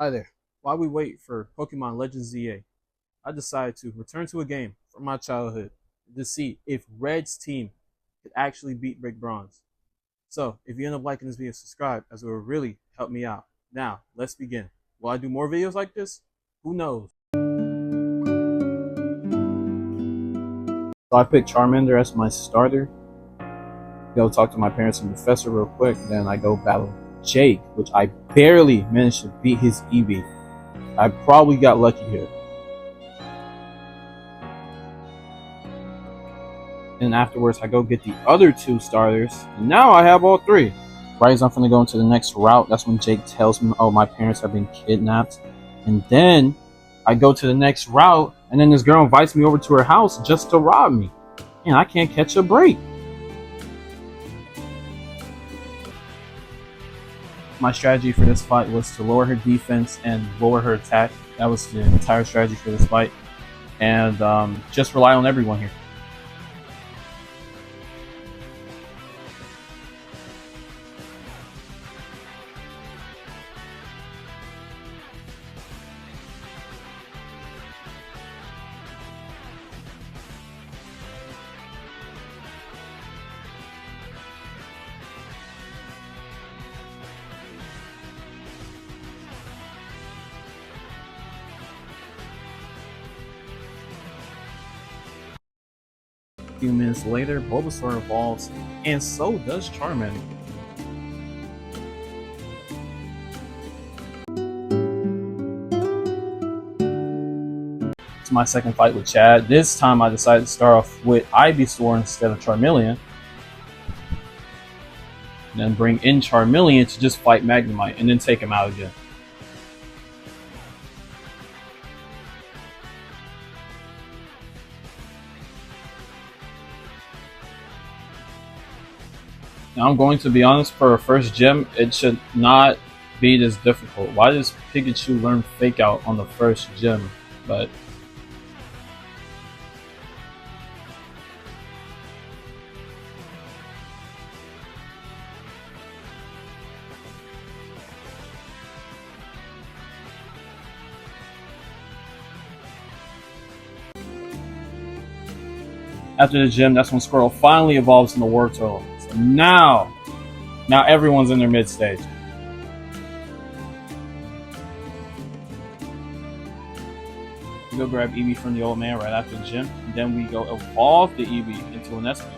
Hi there. While we wait for Pokemon Legends ZA, I decided to return to a game from my childhood to see if Red's team could actually beat Brick Bronze. So, if you end up liking this video, subscribe as it will really help me out. Now, let's begin. Will I do more videos like this? Who knows? So I picked Charmander as my starter. Go talk to my parents and professor real quick. Then I go battle Jake, which I barely managed to beat his EV. I probably got lucky here. And afterwards, I go get the other two starters. And now I have all three. Right as I'm gonna go into the next route, that's when Jake tells me, oh, my parents have been kidnapped. And then I go to the next route, and then this girl invites me over to her house just to rob me. And I can't catch a break. My strategy for this fight was to lower her defense and lower her attack. That was the entire strategy for this fight. And just rely on everyone here. A few minutes later, Bulbasaur evolves, and so does Charmander. It's my second fight with Chad. This time I decided to start off with Ivysaur instead of Charmeleon. And then bring in Charmeleon to just fight Magnemite, and then take him out again. Now I'm going to be honest, for a first gym, it should not be this difficult. Why does Pikachu learn Fake Out on the first gym? But after the gym, that's when Squirtle finally evolves into Wartortle. So now everyone's in their mid stage. We go grab Eevee from the old man right after the gym, and then we go evolve the Eevee into an Espeon.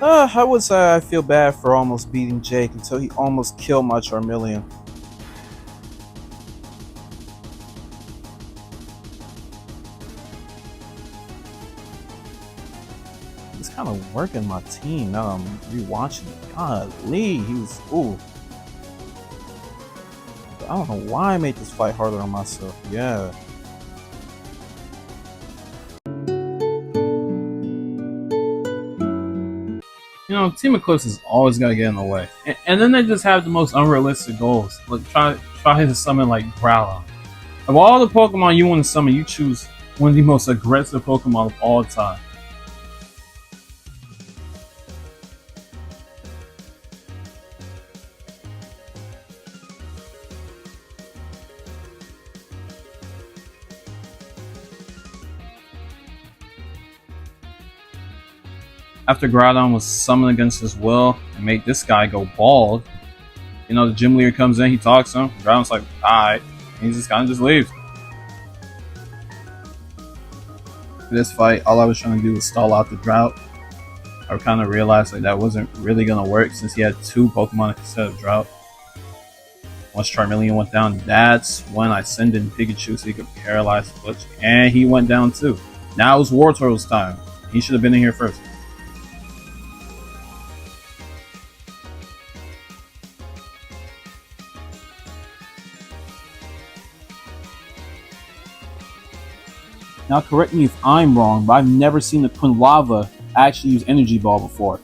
I would say I feel bad for almost beating Jake until he almost killed my Charmeleon. He's kind of working my team now I'm rewatching it. Golly, he was, ooh. I don't know why I made this fight harder on myself. Yeah. You know, Team Eclipse is always gonna get in the way. And then they just have the most unrealistic goals. Like try to summon like Growlithe. Of all the Pokemon you want to summon, you choose one of the most aggressive Pokemon of all time. After Groudon was summoned against his will and made this guy go bald, you know, the gym leader comes in, he talks to him, Groudon's like, alright, and he just kind of just leaves. For this fight, all I was trying to do was stall out the drought. I kind of realized like that wasn't really going to work since he had two Pokemon instead of drought. Once Charmeleon went down, that's when I send in Pikachu so he could paralyze the glitch, and he went down too. Now it was Wartortle's time. He should have been in here first. Now correct me if I'm wrong, but I've never seen the Quinlava actually use Energy Ball before.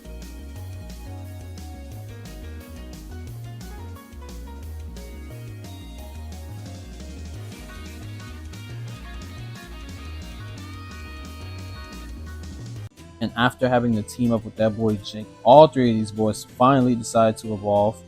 And after having to team up with that boy Jake, all three of these boys finally decide to evolve.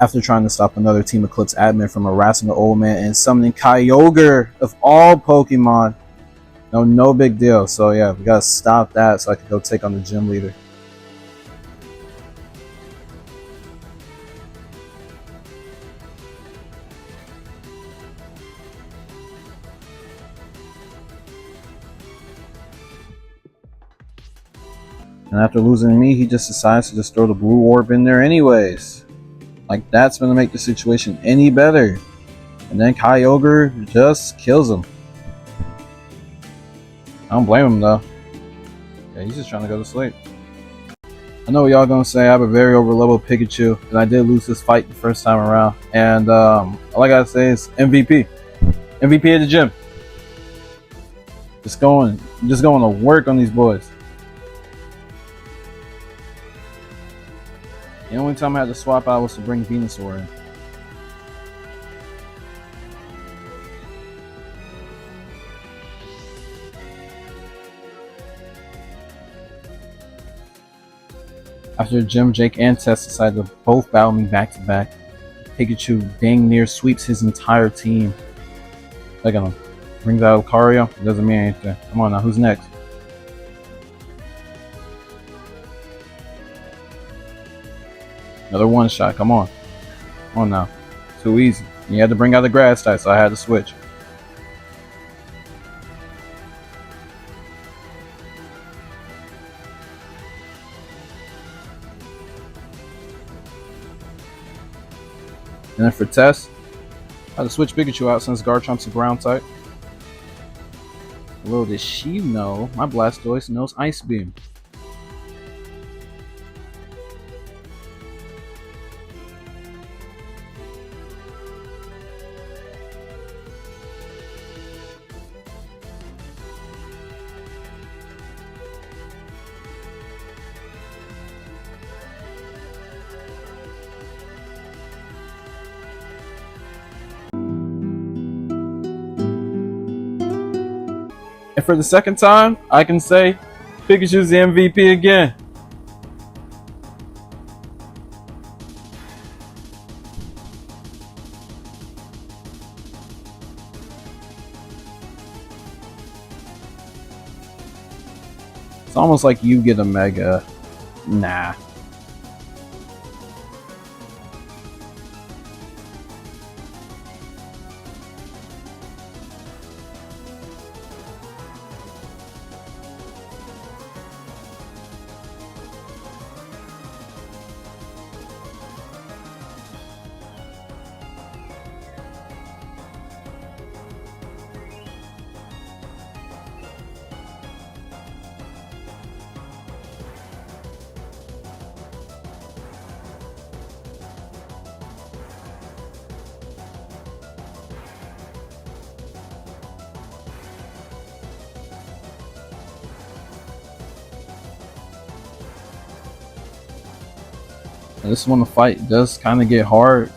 After trying to stop another Team Eclipse admin from harassing the old man and summoning Kyogre of all Pokemon. No big deal. So yeah, we gotta stop that so I can go take on the gym leader. And after losing to me, he just decides to just throw the blue orb in there anyways. Like, that's gonna make the situation any better. And then Kyogre just kills him. I don't blame him though. Yeah, he's just trying to go to sleep. I know what y'all gonna say. I have a very overleveled Pikachu, and I did lose this fight the first time around. And all I gotta say is MVP. MVP at the gym. Just going to work on these boys. The only time I had to swap out was to bring Venusaur in. After the gym, Jake and Tess decide to both battle me back to back. Pikachu dang near sweeps his entire team. Look at him. Brings out Lucario. It doesn't mean anything. Come on now, who's next? Another one shot. Come on. Come on now. Too easy. You had to bring out the grass type, so I had to switch. And then for Tess, I had to switch Pikachu out since Garchomp's a ground type. Little did she know, my Blastoise knows Ice Beam. And for the second time, I can say Pikachu's the MVP again. It's almost like you get a Mega. Nah. And this is when the fight does kind of get hard.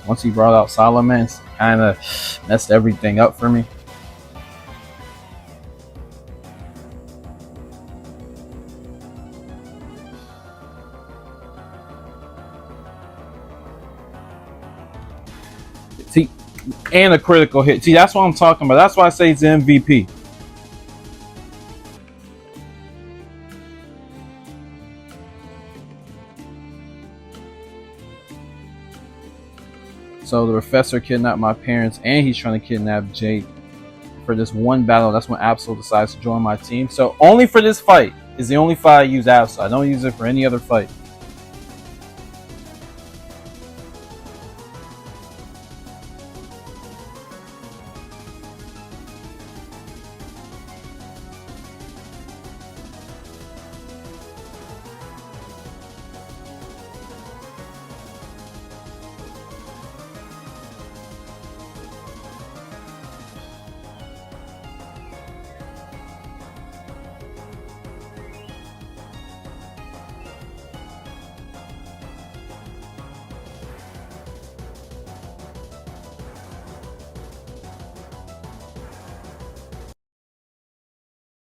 Once he brought out Salamence, kind of messed everything up for me. See, and a critical hit. See, that's what I'm talking about. That's why I say it's MVP. So the professor kidnapped my parents, and he's trying to kidnap Jake for this one battle. That's when Absol decides to join my team. So only for this fight is the only fight I use Absol. I don't use it for any other fight.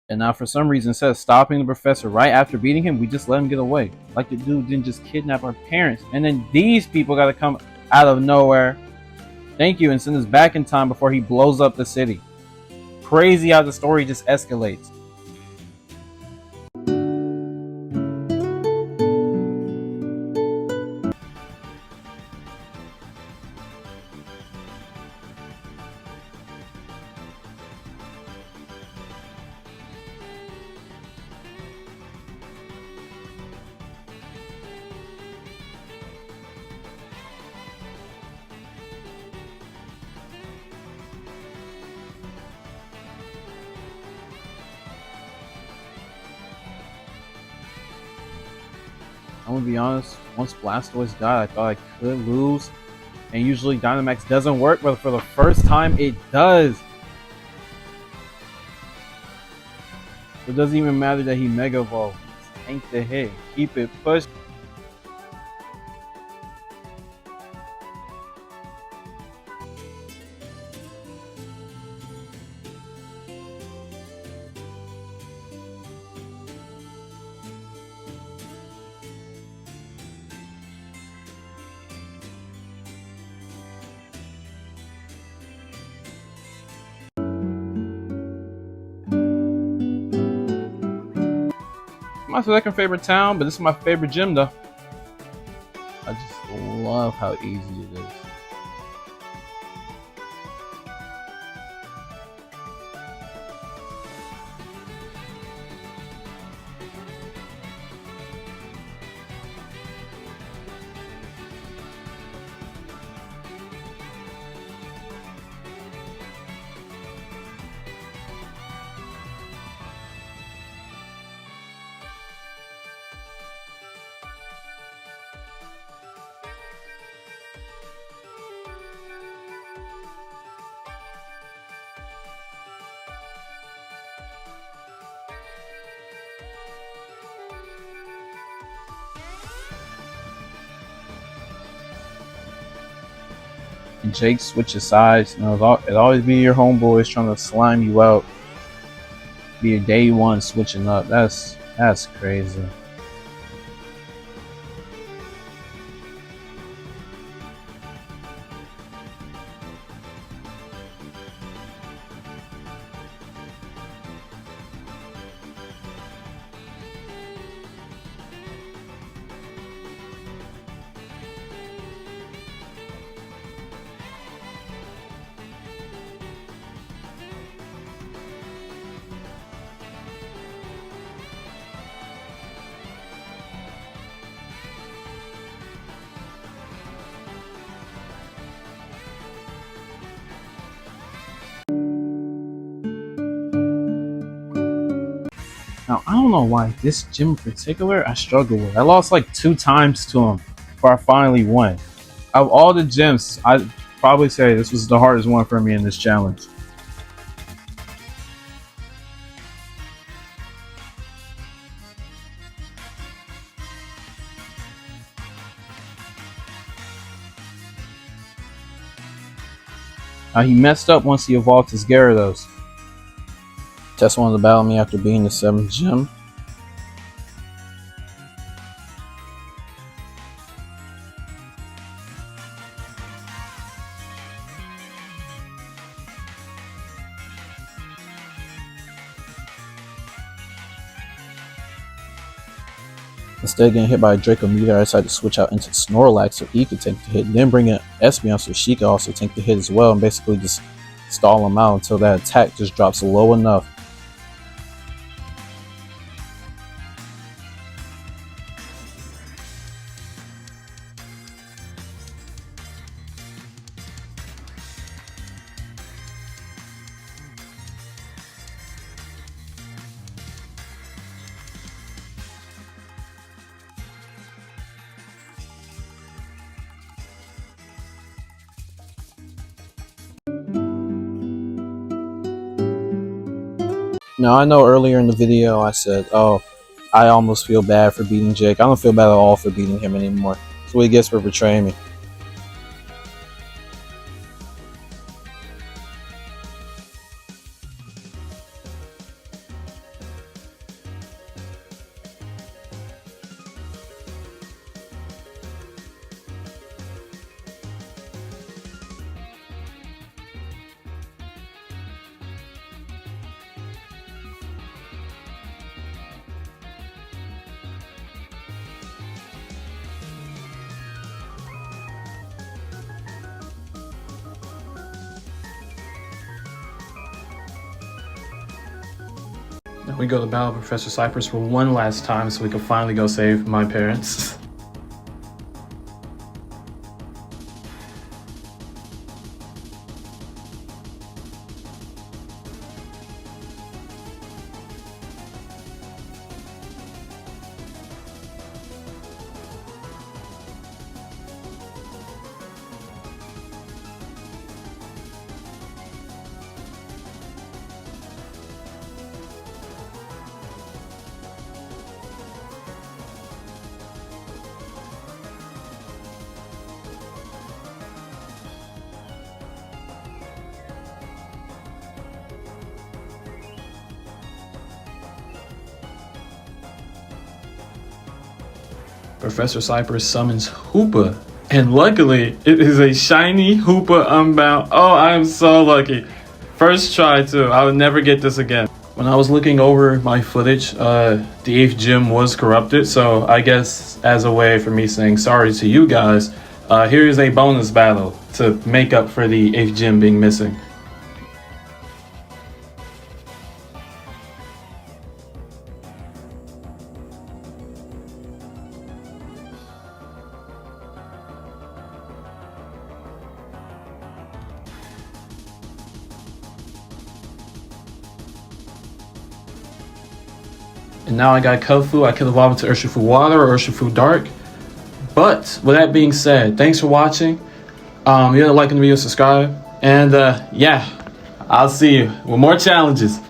And now, for some reason, instead of stopping the professor right after beating him, we just let him get away. Like the dude didn't just kidnap our parents. And then these people got to come out of nowhere, thank you, and send us back in time before he blows up the city. Crazy how the story just escalates. I'm gonna be honest, once Blastoise died, I thought I could lose. And usually Dynamax doesn't work, but for the first time it does. It doesn't even matter that he Mega Evolved. Tank the hit. Keep it pushed. My second favorite town, but this is my favorite gym though. I just love how easy it is. And Jake switches sides. You know, it always be your homeboys trying to slime you out. Be your day one switching up. That's crazy. Now, I don't know why this gym in particular I struggle with. I lost like 2 times to him before I finally won. Of all the gyms, I'd probably say this was the hardest one for me in this challenge. He messed up once he evolved his Gyarados. Tess wanted to battle me after being the 7th gym. Instead of getting hit by a Draco Meteor, I decided to switch out into Snorlax so he could take the hit, then bring in Espeon so she could also take the hit as well, and basically just stall him out until that attack just drops low enough. Now, I know earlier in the video I said, oh, I almost feel bad for beating Jake. I don't feel bad at all for beating him anymore. That's what he gets for betraying me. we go to battle Professor Cypress for one last time so we can finally go save my parents. Professor Cypress summons Hoopa, and luckily it is a shiny Hoopa Unbound. Oh, I am so lucky. First try too. I would never get this again. When I was looking over my footage, the 8th gym was corrupted, so I guess as a way for me saying sorry to you guys, here is a bonus battle to make up for the 8th gym being missing. And now I got Kufu. I could evolve into Urshifu Water or Urshifu Dark. But with that being said, thanks for watching. You know, liking the video, subscribe. And yeah, I'll see you with more challenges.